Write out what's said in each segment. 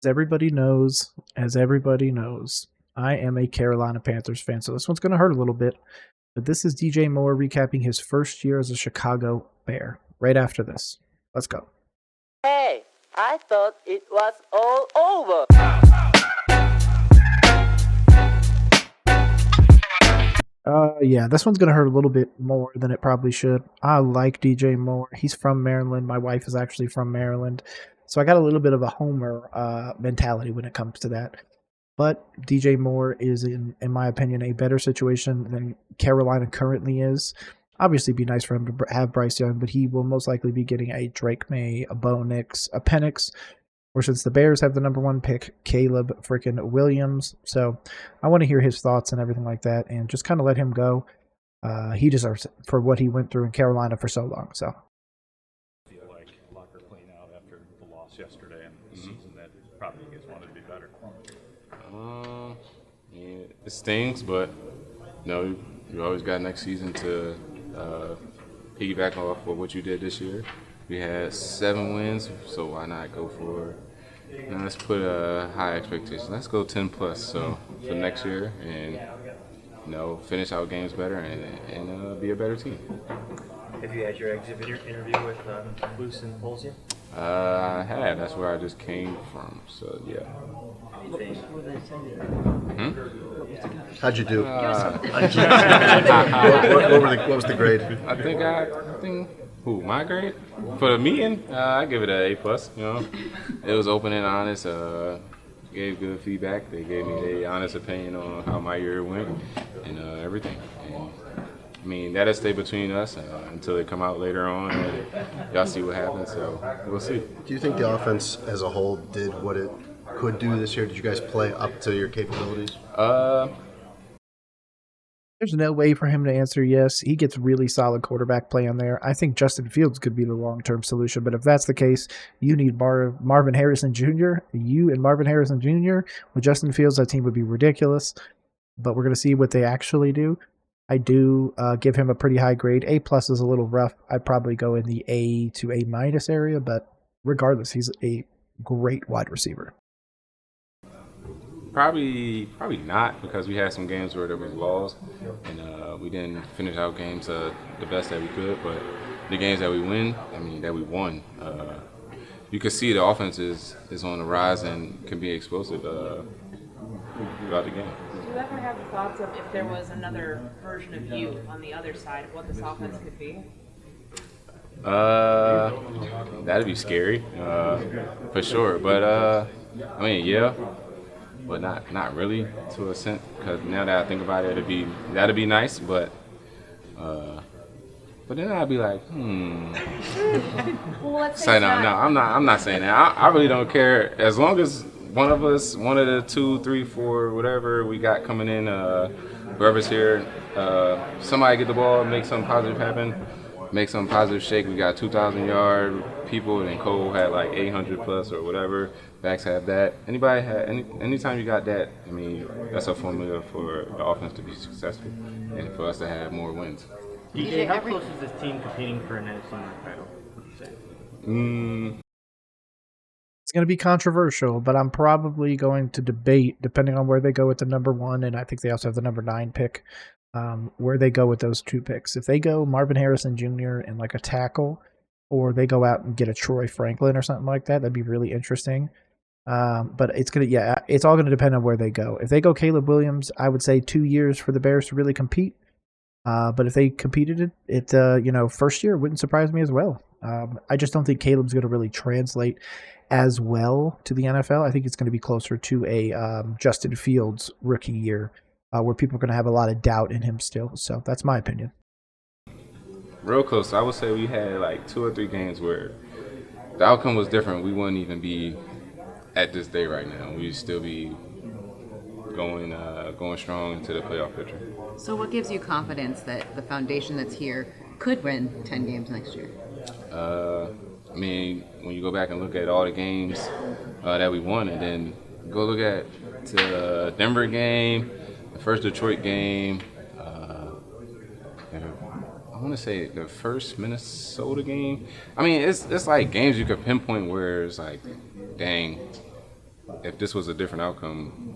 As everybody knows, I am a Carolina Panthers fan, so this one's going to hurt a little bit. But this is DJ Moore recapping his first year as a Chicago Bear. Right after this, let's go. Hey, I thought it was all over. Yeah, this one's going to hurt a little bit more than it probably should. I like DJ Moore. He's from Maryland. My wife is actually from Maryland. So I got a little bit of a homer mentality when it comes to that. But DJ Moore is, in my opinion, a better situation than Carolina currently is. Obviously, it'd be nice for him to have Bryce Young, but he will most likely be getting a Drake May, a Bo Nix, a Penix, or since the Bears have the number one pick, Caleb freaking Williams. So I want to hear his thoughts and everything like that, and just kind of let him go. He deserves it for what he went through in Carolina for so long. So feel like locker clean out after the loss yesterday and the season that probably you guys wanted to be better. Yeah, it stings, but you always got next season to piggyback off of what you did this year. We had 7 wins, so why not go for? Let's put a high expectation. Let's go 10 plus. So for next year, and finish our games better and be a better team. Have you had your exit interview with Luce and Polsey? I have. That's where I just came from. So yeah. How'd you do? What was the grade? I think my grade for the meeting, I give it an A plus. It was open and honest. Gave good feedback. They gave me their honest opinion on how my year went and everything. And, that'll stay between us until they come out later on and y'all see what happens. So we'll see. Do you think the offense as a whole did what it could do this year? Did you guys play up to your capabilities? there's no way for him to answer yes. He gets really solid quarterback play on there. I think Justin Fields could be the long-term solution, but if that's the case, you need Marvin Harrison Jr. You and Marvin Harrison Jr. with Justin Fields, that team would be ridiculous. But we're going to see what they actually do. I do give him a pretty high grade. A plus is a little rough. I'd probably go in the A to A minus area, but regardless, he's a great wide receiver. Probably not, because we had some games where there was laws and we didn't finish our games the best that we could. But the games that we won, you could see the offense is on the rise and can be explosive throughout the game. Do you ever have thoughts of if there was another version of you on the other side of what this offense could be? That'd be scary, for sure. But yeah. But not really to a sense, because now that I think about it, that'd be nice, but then I'd be like, Well, let's say no, I'm not saying that. I really don't care, as long as one of the 2, 3, 4, whatever we got coming in, whoever's here, somebody get the ball, make something positive happen, make something positive shake. We got 2,000-yard people, and Cole had like 800 plus or whatever. Backs have that. Anytime you got that, that's a formula for the offense to be successful and for us to have more wins. DJ, how close is this team competing for an NFC North title? What do you say? It's going to be controversial, but I'm probably going to debate, depending on where they go with the number 1, and I think they also have the number 9 pick, where they go with those 2 picks. If they go Marvin Harrison Jr. and like a tackle, or they go out and get a Troy Franklin or something like that, that'd be really interesting. But it's all gonna depend on where they go. If they go Caleb Williams, I would say 2 years for the Bears to really compete. But if they competed first year, it wouldn't surprise me as well. I just don't think Caleb's gonna really translate as well to the NFL. I think it's gonna be closer to a Justin Fields rookie year, where people are gonna have a lot of doubt in him still. So that's my opinion. Real close. I would say we had like 2 or 3 games where the outcome was different. We wouldn't even be at this day right now. We'd still be going strong into the playoff picture. So what gives you confidence that the foundation that's here could win 10 games next year? When you go back and look at all the games that we won, and then go look at the Denver game, the first Detroit game, I want to say the first Minnesota game. It's like games you could pinpoint where it's like, dang, if this was a different outcome,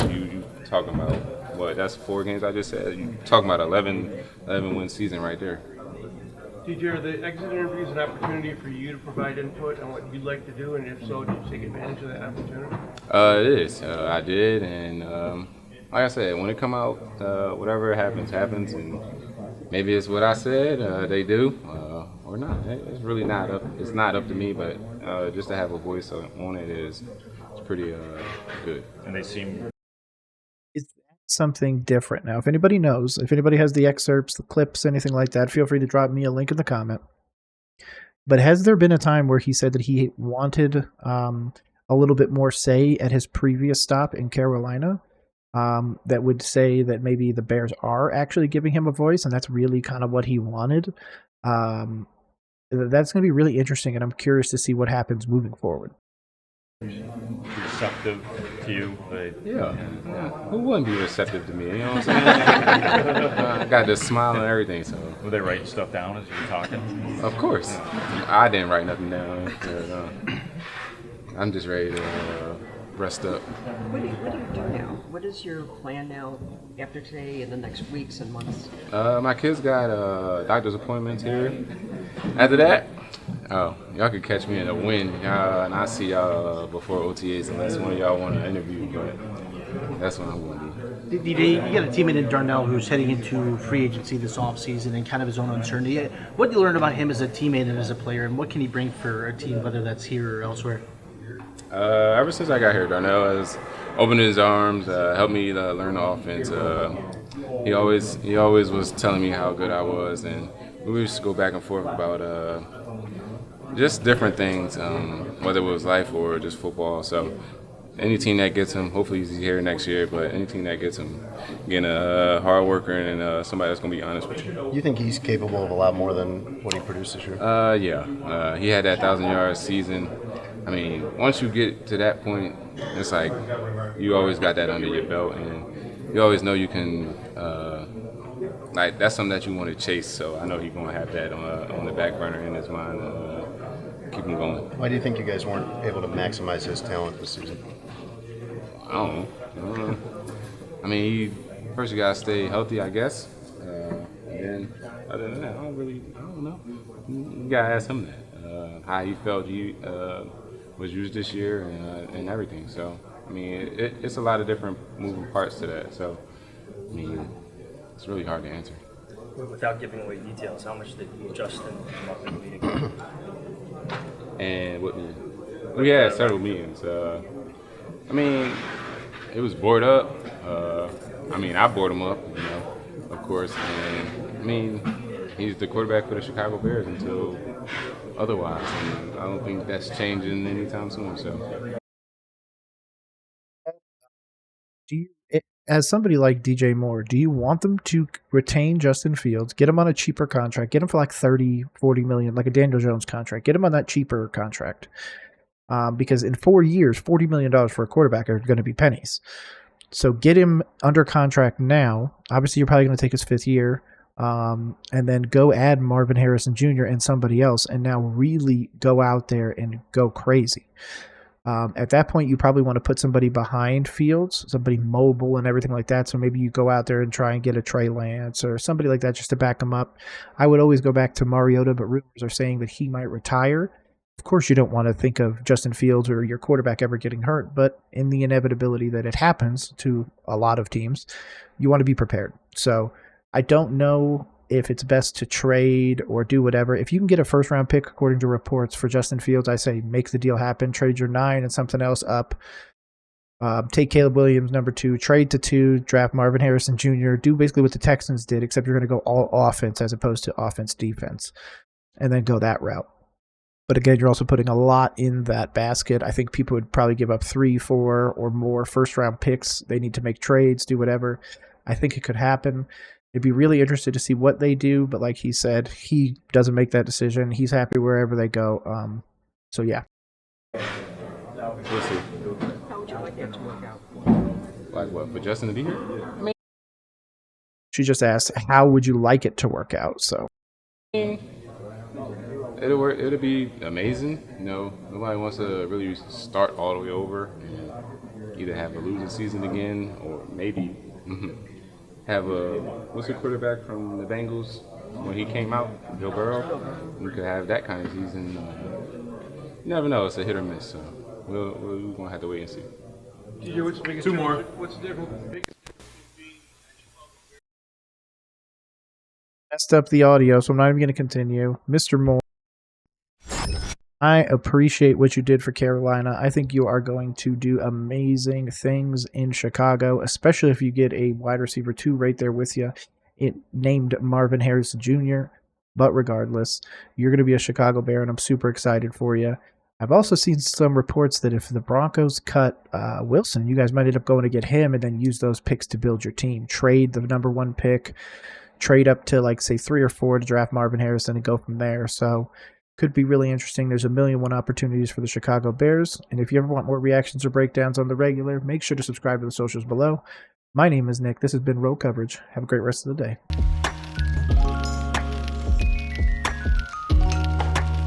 you talking about what? That's 4 games I just said. You talking about 11 win season right there. DJ, are the exit interviews an opportunity for you to provide input on what you'd like to do, and if so, do you take advantage of that opportunity? It is. I did, and like I said, when it come out, whatever happens, and maybe it's what I said. They do, or not. It's really not up. It's not up to me, but just to have a voice on it is pretty good. And they seem It's something different. Now, if anybody knows, if anybody has the excerpts, the clips, anything like that, feel free to drop me a link in the comment. But has there been a time where he said that he wanted a little bit more say at his previous stop in Carolina? That would say that maybe the Bears are actually giving him a voice, and that's really kind of what he wanted. That's going to be really interesting, and I'm curious to see what happens moving forward. receptive to you. Yeah. Who wouldn't be receptive to me? You know what I'm saying? I got this smile and everything. So Were they writing stuff down as you were talking? of course, I didn't write nothing down. I'm just ready to rest up. What do you do now? What is your plan now after today and the next weeks and months? My kids got doctor's appointments here. After that, y'all could catch me in a win, and I'll see y'all before OTAs unless one of y'all want to interview, but that's what I'm going to do. DJ, you got a teammate in Darnell who's heading into free agency this offseason and kind of his own uncertainty. What do you learn about him as a teammate and as a player, and what can he bring for a team, whether that's here or elsewhere? Ever since I got here, Darnell has opened his arms, helped me learn the offense. He always was telling me how good I was, and we used to go back and forth about just different things, whether it was life or just football. So any team that gets him, hopefully he's here next year, but any team that gets him, getting a hard worker and somebody that's going to be honest with you. You think he's capable of a lot more than what he produced this year? Yeah. He had that 1,000-yard season. I mean, once you get to that point, it's like you always got that under your belt, and you always know you can, like, that's something that you want to chase. So I know he's going to have that on the back burner in his mind, keep him going. Why do you think you guys weren't able to maximize his talent this season? I don't know. I mean, first you got to stay healthy, I guess. And then, other than that, I don't know. You got to ask him that, how he felt was used this year and everything. So, I mean, it's a lot of different moving parts to that. So, I mean, it's really hard to answer. Without giving away details, how much did Justin come up in the meeting? And what meeting? We had several meetings. I mean, it was board up. I mean, I bored him up, of course. And, I mean, he's the quarterback for the Chicago Bears until otherwise. And I don't think that's changing anytime soon. So, as somebody like DJ Moore, do you want them to retain Justin Fields, get him on a cheaper contract, get him for like 30, 40 million, like a Daniel Jones contract, get him on that cheaper contract? Because in 4 years, $40 million for a quarterback are going to be pennies. So get him under contract now. Obviously, you're probably going to take his 5th year. And then go add Marvin Harrison Jr. and somebody else, and now really go out there and go crazy. At that point, you probably want to put somebody behind Fields, somebody mobile and everything like that. So maybe you go out there and try and get a Trey Lance or somebody like that just to back him up. I would always go back to Mariota, but rumors are saying that he might retire. Of course, you don't want to think of Justin Fields or your quarterback ever getting hurt, but in the inevitability that it happens to a lot of teams, you want to be prepared. So I don't know if it's best to trade or do whatever. If you can get a first-round pick, according to reports, for Justin Fields, I say make the deal happen. Trade your 9 and something else up. Take Caleb Williams, number 2. Trade to 2. Draft Marvin Harrison Jr. Do basically what the Texans did, except you're going to go all offense as opposed to offense-defense, and then go that route. But again, you're also putting a lot in that basket. I think people would probably give up 3, 4, or more first-round picks. They need to make trades, do whatever. I think it could happen. I'd be really interested to see what they do, but like he said, he doesn't make that decision. He's happy wherever they go. So, yeah. We'll see. How would you like that to work out? Like what, for Justin to be here? I mean, she just asked, how would you like it to work out? So, it'll work. It'll be amazing. You know, nobody wants to really start all the way over and either have a losing season again or maybe have a what's the quarterback from the Bengals when he came out, Joe Burrow. We could have that kind of season. You never know. It's a hit or miss. So we're gonna have to wait and see. TJ, what's the biggest Two more. What's the difference? Messed up the audio, so I'm not even going to continue. Mr. Moore, I appreciate what you did for Carolina. I think you are going to do amazing things in Chicago, especially if you get a wide receiver 2 right there with you, named Marvin Harris Jr. But regardless, you're going to be a Chicago Bear, and I'm super excited for you. I've also seen some reports that if the Broncos cut Wilson, you guys might end up going to get him and then use those picks to build your team. Trade the number 1 pick, trade up to like say 3 or 4 to draft Marvin Harrison and go from there. So could be really interesting. There's 1,000,001 opportunities for the Chicago Bears. And if you ever want more reactions or breakdowns on the regular, make sure to subscribe to the socials below. My name is Nick. This has been Row Coverage. Have a great rest of the day.